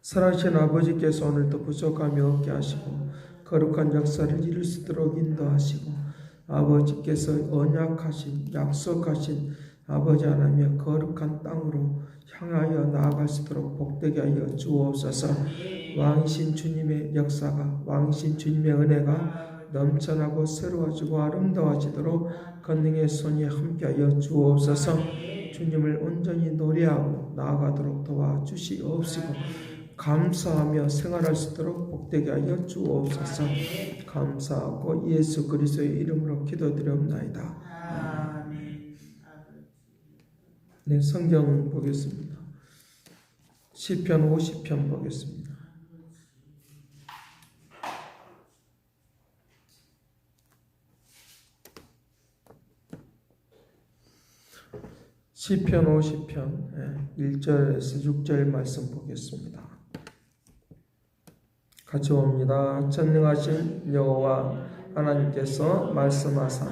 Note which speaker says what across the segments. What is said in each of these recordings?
Speaker 1: 살아계신 아버지께서 오늘도 부족함이 없게 하시고 거룩한 역사를 이룰 수 있도록 인도하시고 아버지께서 언약하신 약속하신 아버지 하나님의 거룩한 땅으로 향하여 나아갈 수 있도록 복되게 하여 주옵소서. 왕이신 주님의 역사가 왕이신 주님의 은혜가 넘쳐나고 새로워지고 아름다워지도록 권능의 손이 함께하여 주옵소서. 주님을 온전히 노래하고 나아가도록 도와주시옵시고 감사하며 생활할 수 있도록 복되게 하여 주옵소서. 감사하고 예수 그리스도의 이름으로 기도드리옵나이다. 네, 성경 보겠습니다. 시편 50편 보겠습니다. 시편 50편 1절에서 6절 말씀 보겠습니다. 같이 봅니다. 전능하신 여호와 하나님께서 말씀하사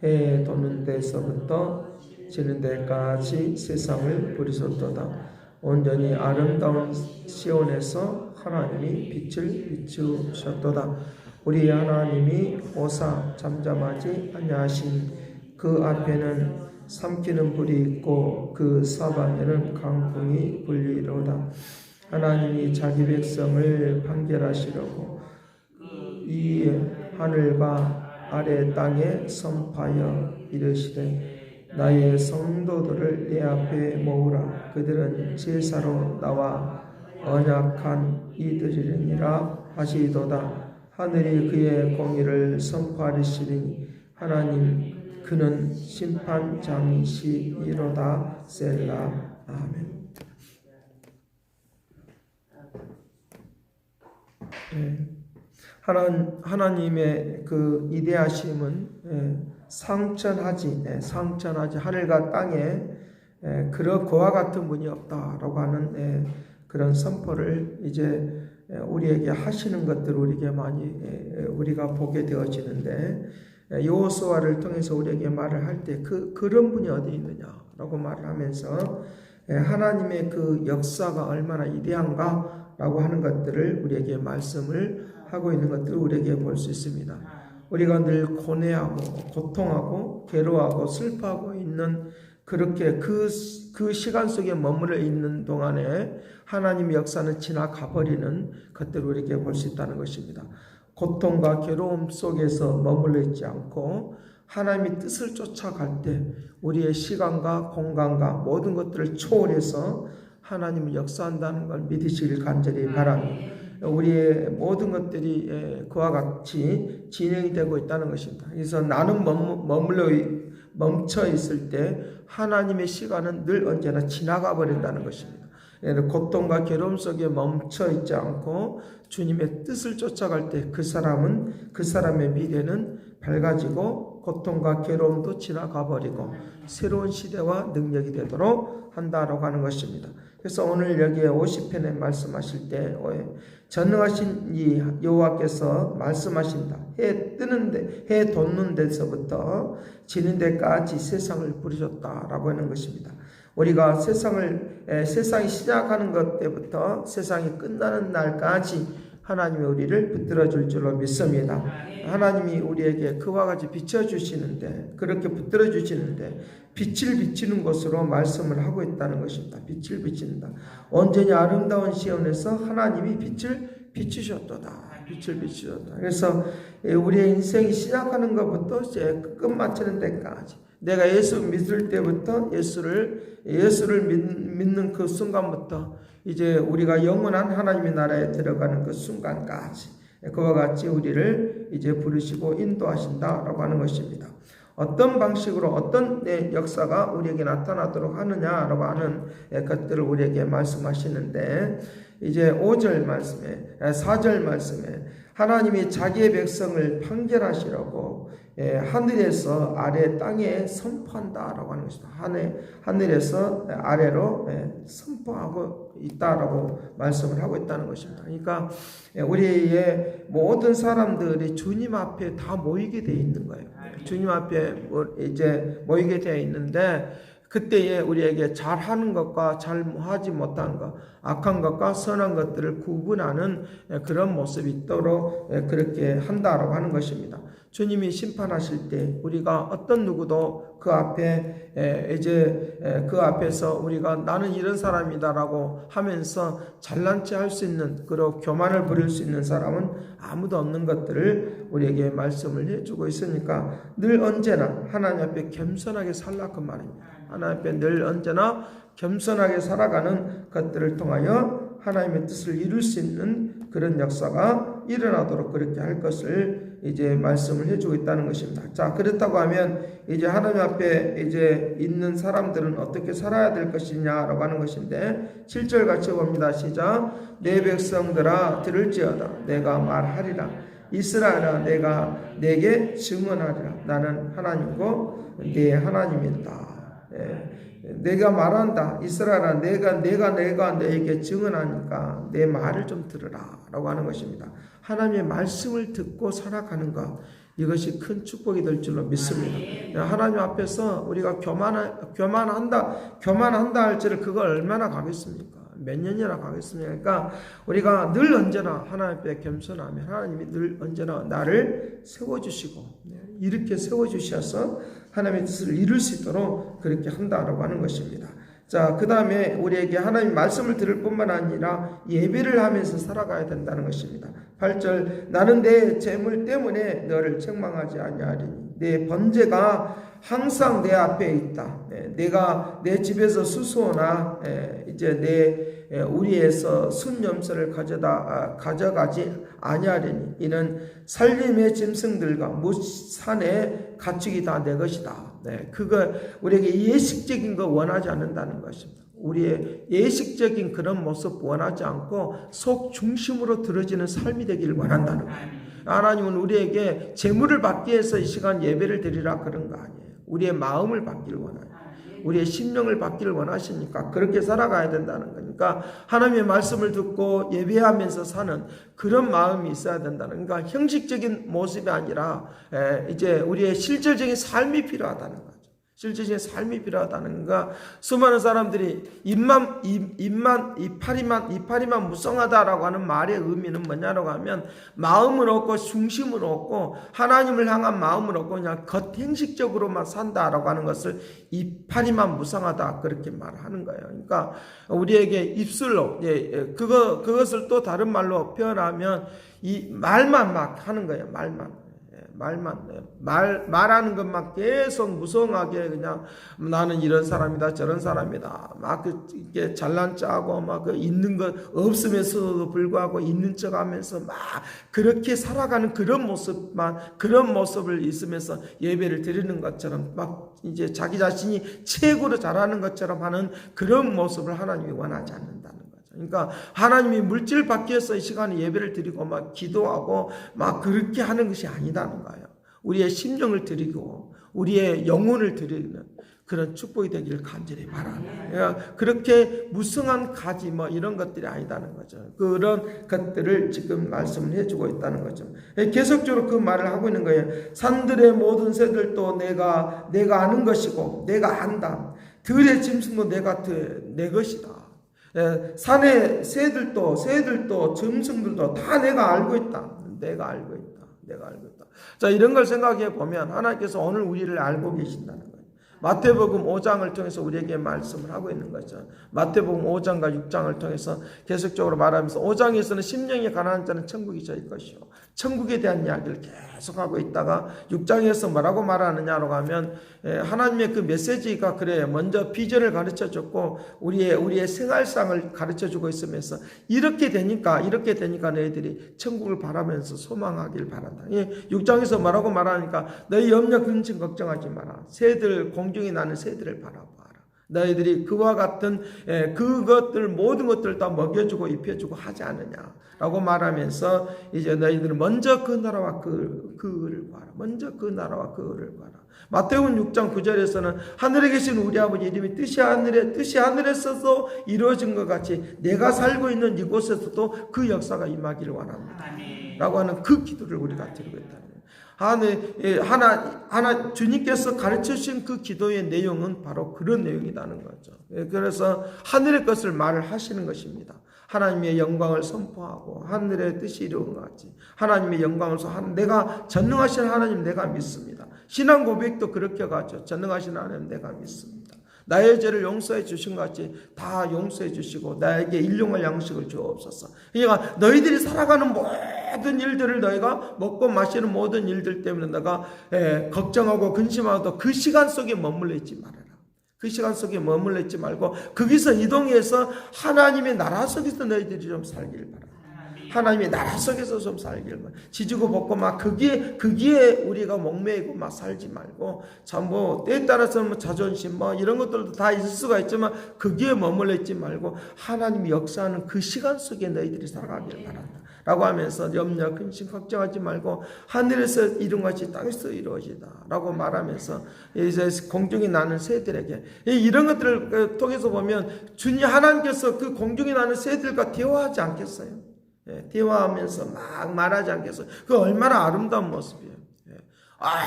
Speaker 1: 해에 도는 데서부터 지는 데까지 세상을 부리셨도다. 온전히 아름다운 시온에서 하나님이 빛을 비추셨도다. 우리 하나님이 오사 잠잠하지 아니하신 그 앞에는 삼키는 불이 있고 그 사방에는 강풍이 불리로다. 하나님이 자기 백성을 판결하시려고 이 하늘과 아래 땅에 선포하여 이르시되 나의 성도들을 내 앞에 모으라. 그들은 제사로 나와 언약한 이들이니라 하시도다. 하늘이 그의 공의를 선포하시리니 하나님 그는 심판장이시이로다. 셀라. 아멘. 하나님의 그 이대하심은 상천하지 하늘과 땅에 그와 같은 분이 없다라고 하는 그런 선포를 이제 우리에게 하시는 것들을 우리에게 많이 우리가 보게 되어지는데 여호수아를 통해서 우리에게 말을 할 때 그런 분이 어디 있느냐라고 말을 하면서 하나님의 그 역사가 얼마나 위대한가라고 하는 것들을 우리에게 말씀을 하고 있는 것들을 우리에게 볼 수 있습니다. 우리가 늘 고뇌하고 고통하고 괴로워하고 슬퍼하고 있는 그렇게 그 시간 속에 머물러 있는 동안에 하나님의 역사는 지나가 버리는 것들을 우리에게 볼 수 있다는 것입니다. 고통과 괴로움 속에서 머물러 있지 않고 하나님의 뜻을 쫓아갈 때 우리의 시간과 공간과 모든 것들을 초월해서 하나님이 역사한다는 걸 믿으시길 간절히 바랍니다. 우리의 모든 것들이 그와 같이 진행이 되고 있다는 것입니다. 그래서 나는 멈춰 있을 때 하나님의 시간은 늘 언제나 지나가 버린다는 것입니다. 고통과 괴로움 속에 멈춰 있지 않고 주님의 뜻을 쫓아갈 때 그 사람의 미래는 밝아지고 고통과 괴로움도 지나가 버리고 새로운 시대와 능력이 되도록 한다라고 하는 것입니다. 그래서 오늘 여기에 50편에 말씀하실 때 전능하신 이 여호와께서 말씀하신다. 해 돋는 데서부터 지는 데까지 세상을 부르셨다라고 하는 것입니다. 우리가 세상이 시작하는 것 때부터 세상이 끝나는 날까지 하나님이 우리를 붙들어 줄 줄로 믿습니다. 하나님이 우리에게 그와 같이 비춰주시는데 그렇게 붙들어 주시는데 빛을 비치는 것으로 말씀을 하고 있다는 것입니다. 빛을 비친다. 온전히 아름다운 시온에서 하나님이 빛을 비추셨도다. 빛을 비추셨다. 그래서 우리의 인생이 시작하는 것부터 이제 끝마치는 데까지 내가 예수 믿을 때부터 예수를 믿는 그 순간부터 이제 우리가 영원한 하나님의 나라에 들어가는 그 순간까지 그와 같이 우리를 이제 부르시고 인도하신다라고 하는 것입니다. 어떤 방식으로 어떤 역사가 우리에게 나타나도록 하느냐라고 하는 것들을 우리에게 말씀하시는데 이제 5절 말씀에 4절 말씀에 하나님이 자기의 백성을 판결하시라고 하늘에서 아래 땅에 선포한다라고 하는 것입니다. 하늘에서 아래로 선포하고 있다라고 말씀을 하고 있다는 것입니다. 그러니까 우리의 모든 사람들이 주님 앞에 다 모이게 되어 있는 거예요. 주님 앞에 이제 모이게 되어 있는데 그때에 우리에게 잘하는 것과 잘하지 못한 것, 악한 것과 선한 것들을 구분하는 그런 모습이 있도록 그렇게 한다라고 하는 것입니다. 주님이 심판하실 때 우리가 어떤 누구도 그 앞에 이제 그 앞에서 우리가 나는 이런 사람이다라고 하면서 잘난 체 할 수 있는 그런 교만을 부릴 수 있는 사람은 아무도 없는 것들을 우리에게 말씀을 해주고 있으니까 늘 언제나 하나님 앞에 겸손하게 살라 그 말입니다. 하나님 앞에 늘 언제나 겸손하게 살아가는 것들을 통하여 하나님의 뜻을 이룰 수 있는 그런 역사가 일어나도록 그렇게 할 것을 이제 말씀을 해주고 있다는 것입니다. 자, 그렇다고 하면 이제 하나님 앞에 이제 있는 사람들은 어떻게 살아야 될 것이냐라고 하는 것인데 7절 같이 봅니다. 시작. 내 백성들아 들을지어다. 내가 말하리라. 이스라엘아 내가 내게 증언하리라. 나는 하나님이고 네 하나님이다. 내가 말한다. 이스라엘아 내가 너에게 증언하니까 내 말을 좀 들으라 라고 하는 것입니다. 하나님의 말씀을 듣고 살아가는 것, 이것이 큰 축복이 될 줄로 믿습니다. 하나님 앞에서 우리가 교만한다 할지를 그걸 얼마나 가겠습니까? 몇 년이나 가겠습니까? 그러니까 우리가 늘 언제나 하나님 앞에 겸손하면 하나님이 늘 언제나 나를 세워주시고 이렇게 세워주셔서 하나님의 뜻을 이룰 수 있도록 그렇게 한다라고 하는 것입니다. 자, 그 다음에 우리에게 하나님 말씀을 들을 뿐만 아니라 예배를 하면서 살아가야 된다는 것입니다. 8절 나는 내 재물 때문에 너를 책망하지 아니하리니 내 번제가 항상 내 앞에 있다. 내가 내 집에서 수소나 이제 내 우리에서 순염소를 가져가지 아니하리니 이는 살림의 짐승들과 무산의 가축이 다 내 것이다. 그거 우리에게 예식적인 거 원하지 않는다는 것입니다. 우리의 예식적인 그런 모습 원하지 않고 속 중심으로 들어지는 삶이 되기를 원한다는 거예요. 하나님은 우리에게 재물을 받기 위해서 이 시간 예배를 드리라 그런 거 아니에요. 우리의 마음을 받기를 원해요. 우리의 심령을 받기를 원하시니까 그렇게 살아가야 된다는 거니까 하나님의 말씀을 듣고 예배하면서 사는 그런 마음이 있어야 된다는, 그러니까 형식적인 모습이 아니라 이제 우리의 실질적인 삶이 필요하다는 거죠. 실질적인 삶이 필요하다는 거. 수많은 사람들이 이파리만 무성하다라고 하는 말의 의미는 뭐냐라고 하면 마음을 얻고 중심을 얻고 하나님을 향한 마음을 얻고 그냥 겉행식적으로만 산다라고 하는 것을 이파리만 무성하다 그렇게 말하는 거예요. 그러니까 우리에게 입술로 그것을 또 다른 말로 표현하면 이 말만 막 하는 거예요. 말하는 것만 계속 무성하게 그냥 나는 이런 사람이다 저런 사람이다 막 이렇게 잘난 척하고 막 있는 것 없으면서도 불구하고 있는 척하면서 막 그렇게 살아가는 그런 모습을 있으면서 예배를 드리는 것처럼 막 이제 자기 자신이 최고로 잘하는 것처럼 하는 그런 모습을 하나님이 원하지 않는다는 거예요. 그러니까 하나님이 물질 받기 위해서 이 시간에 예배를 드리고 막 기도하고 막 그렇게 하는 것이 아니다는 거예요. 우리의 심령을 드리고 우리의 영혼을 드리는 그런 축복이 되기를 간절히 바랍니다. 그러니까 그렇게 무성한 가지 뭐 이런 것들이 아니다는 거죠. 그런 것들을 지금 말씀을 해주고 있다는 거죠. 계속적으로 그 말을 하고 있는 거예요. 산들의 모든 새들도 내가 아는 것이고 내가 안다. 들의 짐승도 내 것이다. 산의 새들도 짐승들도 다 내가 알고 있다. 내가 알고 있다. 자, 이런 걸 생각해 보면 하나님께서 오늘 우리를 알고 계신다는 거예요. 마태복음 5장을 통해서 우리에게 말씀을 하고 있는 거죠. 마태복음 5장과 6장을 통해서 계속적으로 말하면서 5장에서는 심령이 가난한 자는 천국이 저희 것이요. 천국에 대한 이야기를 계속하고 있다가 6장에서 뭐라고 말하느냐로 가면 하나님의 그 메시지가 그래요. 먼저 비전을 가르쳐줬고 우리의 생활상을 가르쳐주고 있으면서 이렇게 되니까 너희들이 천국을 바라면서 소망하길 바란다. 6장에서 뭐라고 말하니까 너희 염려 근심 걱정하지 마라. 공중에 나는 새들을 바라봐라. 너희들이 그와 같은 그것들 모든 것들을 다 먹여주고 입혀주고 하지 않느냐라고 말하면서 이제 너희들은 먼저 그 나라와 그를 구하라. 먼저 그 나라와 그를 구하라. 마태복음 6장 9절에서는 하늘에 계신 우리 아버지 이름이 뜻이 하늘에서도 이루어진 것 같이 내가 살고 있는 이곳에서도 그 역사가 임하기를 원합니다. 라고 하는 그 기도를 우리가 드리고 있다. 하나 주님께서 가르쳐 주신 그 기도의 내용은 바로 그런 내용이라는 거죠. 그래서 하늘의 것을 말을 하시는 것입니다. 하나님의 영광을 선포하고 하늘의 뜻이 이루어진 것 같이 하나님의 영광을 내가 전능하신 하나님 내가 믿습니다. 신앙 고백도 그렇게 가죠. 전능하신 하나님 내가 믿습니다. 나의 죄를 용서해 주신 것 같이 다 용서해 주시고 나에게 일용할 양식을 주옵소서. 그러니까 너희들이 살아가는 모든 일들을 너희가 먹고 마시는 모든 일들 때문에 내가 걱정하고 근심하고 그 시간 속에 머물러 있지 말아라. 그 시간 속에 머물러 있지 말고 거기서 이동해서 하나님의 나라 속에서 너희들이 좀 살길 바랍니다. 하나님의 나라 속에서 좀 살길 바랍니다. 지지고 볶고 막 거기에 우리가 목매이고 막 살지 말고 참 때에 따라서 자존심 이런 것들도 다 있을 수가 있지만 거기에 머물러 있지 말고 하나님이 역사하는 그 시간 속에 너희들이 살아가길 바란다. 라고 하면서 염려, 근심, 걱정하지 말고 하늘에서 이룬 것이 땅에서 이루어지다 라고 말하면서 이제 공중이 나는 새들에게 이런 것들을 통해서 보면 주님 하나님께서 그 공중이 나는 새들과 대화하지 않겠어요? 대화하면서 막 말하지 않겠어요? 그 얼마나 아름다운 모습이에요.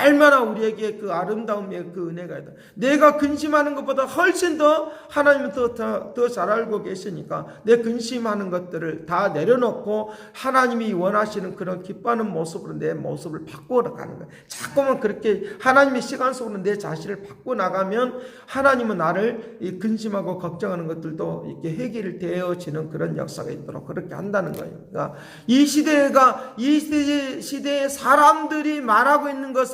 Speaker 1: 얼마나 우리에게 그 아름다움의 그 은혜가 있다. 내가 근심하는 것보다 훨씬 더 하나님은 더 잘 알고 계시니까 내 근심하는 것들을 다 내려놓고 하나님이 원하시는 그런 기뻐하는 모습으로 내 모습을 바꿔나가는 거예요. 자꾸만 그렇게 하나님의 시간 속으로 내 자신을 바꿔나가면 하나님은 나를 이 근심하고 걱정하는 것들도 이렇게 해결이 되어지는 그런 역사가 있도록 그렇게 한다는 거예요. 그러니까 이 시대에 사람들이 말하고 있는 것에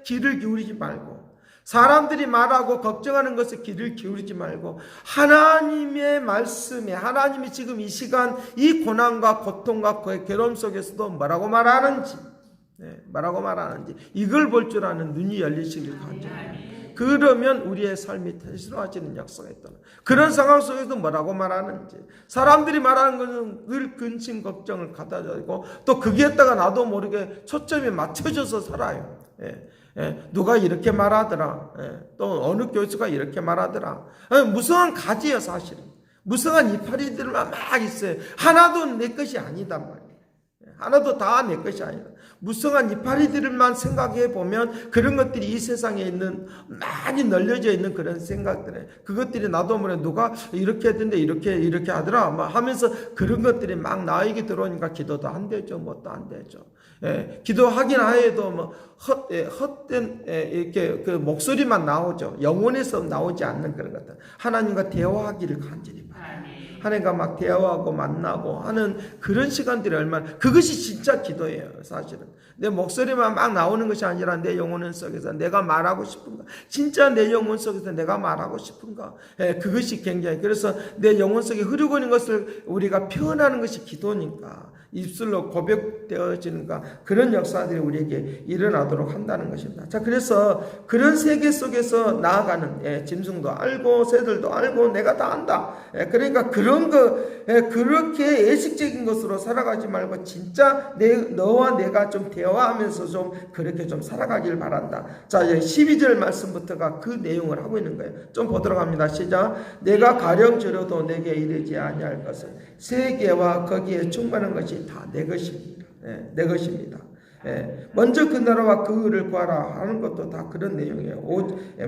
Speaker 1: 귀를 기울이지 말고 사람들이 말하고 걱정하는 것에 귀를 기울이지 말고 하나님의 말씀에 하나님이 지금 이 시간 이 고난과 고통과 그의 괴로움 속에서도 뭐라고 말하는지 이걸 볼 줄 아는 눈이 열리시길 간절합니다. 그러면 우리의 삶이 태스러워지는 역사가 있다. 그런 상황 속에서 뭐라고 말하는지 사람들이 말하는 것은 늘 근심 걱정을 갖다 주고 또 거기에다가 나도 모르게 초점이 맞춰져서 살아요. 누가 이렇게 말하더라. 또 어느 교수가 이렇게 말하더라. 무성한 가지예요 사실은. 무성한 이파리들만 막 있어요. 하나도 내 것이 아니단 말이에요. 하나도 다 내 것이 아니다. 무성한 이파리들만 생각해 보면 그런 것들이 이 세상에 있는 많이 널려져 있는 그런 생각들에 그것들이 나도 모르게 누가 이렇게 했던데 이렇게 하더라 막 하면서 그런 것들이 막 나에게 들어오니까 기도도 안 되죠. 뭣도 안 되죠. 기도하긴 하여도 헛된 이렇게 그 목소리만 나오죠. 영혼에서 나오지 않는 그런 것들. 하나님과 대화하기를 간절히 바랍니다. 하나님과 막 대화하고 만나고 하는 그런 시간들이 얼마나 그것이 진짜 기도예요. 사실은 내 목소리만 막 나오는 것이 아니라 내 영혼 속에서 내가 말하고 싶은가 진짜 내 영혼 속에서 내가 말하고 싶은가 그것이 굉장히 그래서 내 영혼 속에 흐르고 있는 것을 우리가 표현하는 것이 기도니까 입술로 고백되어지는가 그런 역사들이 우리에게 일어나도록 한다는 것입니다. 자 그래서 그런 세계 속에서 나아가는 짐승도 알고 새들도 알고 내가 다 안다. 그러니까 그런 거 그렇게 예식적인 것으로 살아가지 말고 진짜 너와 내가 좀 대화하면서 좀 그렇게 좀 살아가길 바란다. 자 12절 말씀부터가 그 내용을 하고 있는 거예요. 좀 보도록 합니다. 시작. 내가 가령 저려도 내게 이르지 아니할 것은 세계와 거기에 충만한 것이 다 내 것입니다. 내 것입니다. 먼저 그 나라와 그 의를 구하라 하는 것도 다 그런 내용이에요.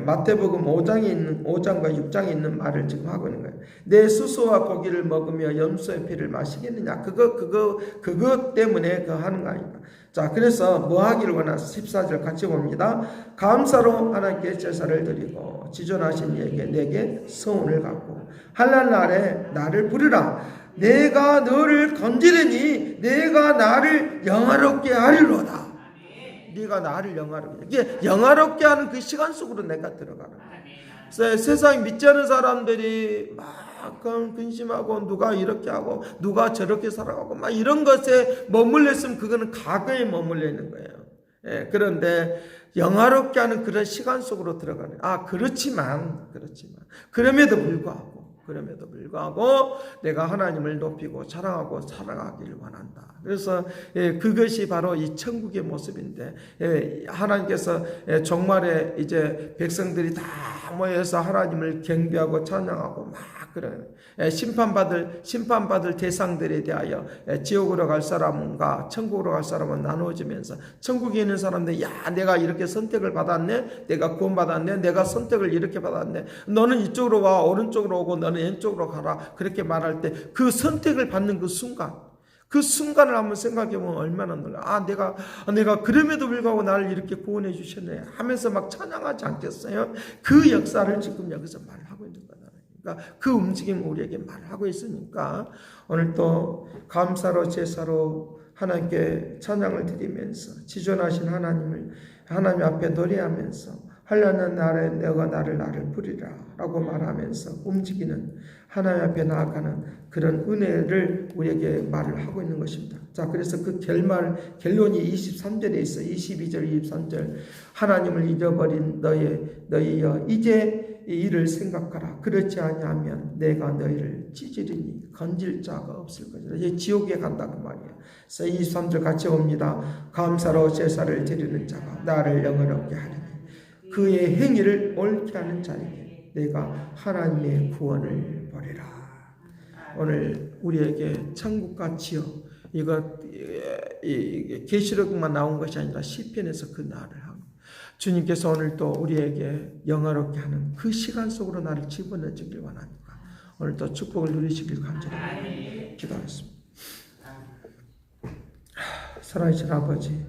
Speaker 1: 마태복음 5장과 6장에 있는 말을 지금 하고 있는 거예요. 내 수소와 고기를 먹으며 염소의 피를 마시겠느냐? 그것 때문에 그 하는 거 아닙니까? 자, 그래서 뭐 하기를 원하서 14절 같이 봅니다. 감사로 하나님께 제사를 드리고 지존하신 이에게 내게 서운을 갖고 한날 날에 나를 부르라. 내가 너를 건지리니 내가 나를 영화롭게 하리로다. 네가 나를 영화롭게. 이게 영화롭게 하는 그 시간 속으로 내가 들어가는 거야. 세상에 믿지 않는 사람들이 막 근심하고 누가 이렇게 하고 누가 저렇게 살아가고 막 이런 것에 머물러 있으면 그거는 과거에 머물러 있는 거예요. 그런데 영화롭게 하는 그런 시간 속으로 들어가는. 그렇지만 그럼에도 불구하고 내가 하나님을 높이고 자랑하고 살아가기를 원한다. 그래서 그것이 바로 이 천국의 모습인데 하나님께서 종말에 이제 백성들이 다 모여서 하나님을 경배하고 찬양하고 막 그래. 심판받을 대상들에 대하여 지옥으로 갈 사람과 천국으로 갈 사람은 나누어지면서 천국에 있는 사람들 내가 이렇게 선택을 받았네, 내가 구원받았네, 내가 선택을 이렇게 받았네, 너는 이쪽으로 와, 오른쪽으로 오고 너는 왼쪽으로 가라, 그렇게 말할 때 그 선택을 받는 그 순간을 한번 생각해 보면 얼마나 놀라. 내가 그럼에도 불구하고 나를 이렇게 구원해 주셨네 하면서 막 찬양하지 않겠어요? 그 역사를 지금 여기서 말하고 있는 거다. 그러니까 그 움직임을 우리에게 말하고 있으니까 오늘 또 감사로 제사로 하나님께 찬양을 드리면서 지존하신 하나님 앞에 노래하면서 하려는 날에 너가 나를 부리라 라고 말하면서 움직이는 하나님 앞에 나아가는 그런 은혜를 우리에게 말을 하고 있는 것입니다. 자, 그래서 그 결론이 23절에 있어. 22절 23절 하나님을 잊어버린 너희여 이제 이 일을 생각하라. 그렇지 아니하면 내가 너희를 찢으리니 건질 자가 없을 것이다. 이제 지옥에 간다 그 말이에요. 그래서 23절 같이 봅니다. 감사로 제사를 드리는 자가 나를 영화롭게 하리니 그의 행위를 옳게 하는 자에게 내가 하나님의 구원을 보리라. 오늘 우리에게 천국과 지옥, 이거 계시록만 나온 것이 아니라 시편에서 그 나를 하고 주님께서 오늘 또 우리에게 영화롭게 하는 그 시간 속으로 나를 집어넣어주길 원합니다. 오늘 또 축복을 누리시길 간절히 기도하겠습니다. 살아계신 아버지,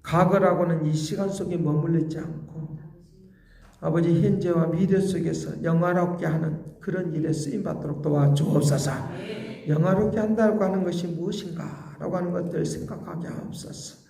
Speaker 1: 과거라고는 이 시간 속에 머물르지 않고 아버지 현재와 미래 속에서 영화롭게 하는 그런 일에 쓰임받도록 도와주옵소서. 영화롭게 한다고 하는 것이 무엇인가 라고 하는 것들을 생각하게 하옵소서.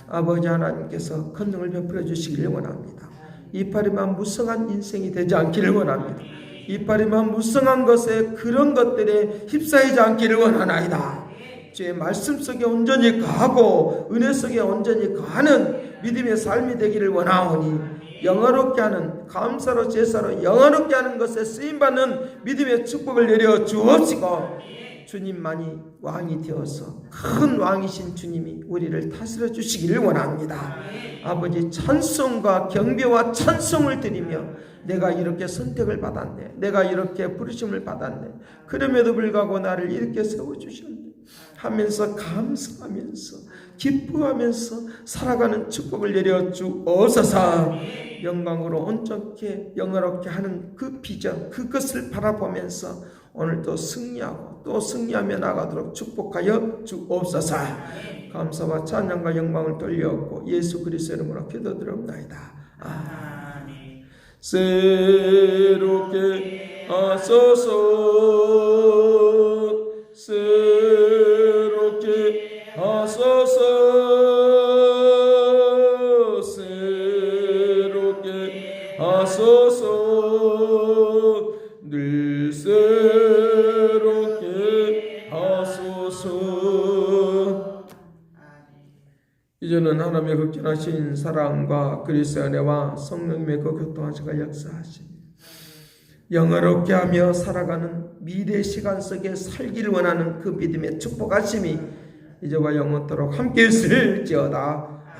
Speaker 1: 아버지 하나님께서 권능을 베풀어 주시기를 원합니다. 이파리만 무성한 인생이 되지 않기를 원합니다. 이파리만 무성한 것에 그런 것들에 휩싸이지 않기를 원하나이다. 주의 말씀 속에 온전히 거하고 은혜 속에 온전히 거하는 믿음의 삶이 되기를 원하오니 영화롭게 하는 감사로 제사로 영화롭게 하는 것에 쓰임받는 믿음의 축복을 내려 주옵시고 주님만이 왕이 되어서 큰 왕이신 주님이 우리를 다스려 주시기를 원합니다. 아버지 찬송과 경배와 찬송을 드리며 내가 이렇게 선택을 받았네, 내가 이렇게 부르심을 받았네, 그럼에도 불구하고 나를 이렇게 세워주셨네 하면서 감사하면서 기뻐하면서 살아가는 축복을 내려 주옵소서. 영광으로 온전케 영화롭게 하는 그 비전, 그것을 바라보면서 오늘도 승리하고 또 승리하며 나가도록 축복하여 주옵소서. 감사와 찬양과 영광을 돌려옵고 예수 그리스도의 이름으로 기도드립나이다. 아멘. 새롭게 하소서, 새롭게 하소서, 새롭게 하소서, 늘 새롭게 하소서. 이제는 하나님의 극진하신 사랑과 그리스도의 은혜와 성령님의 그 교통하시가 역사하시니 영화롭게 하며 살아가는 미래 시간 속에 살기를 원하는 그 믿음의 축복하심이 이제와 영원토록 함께 있을지어다.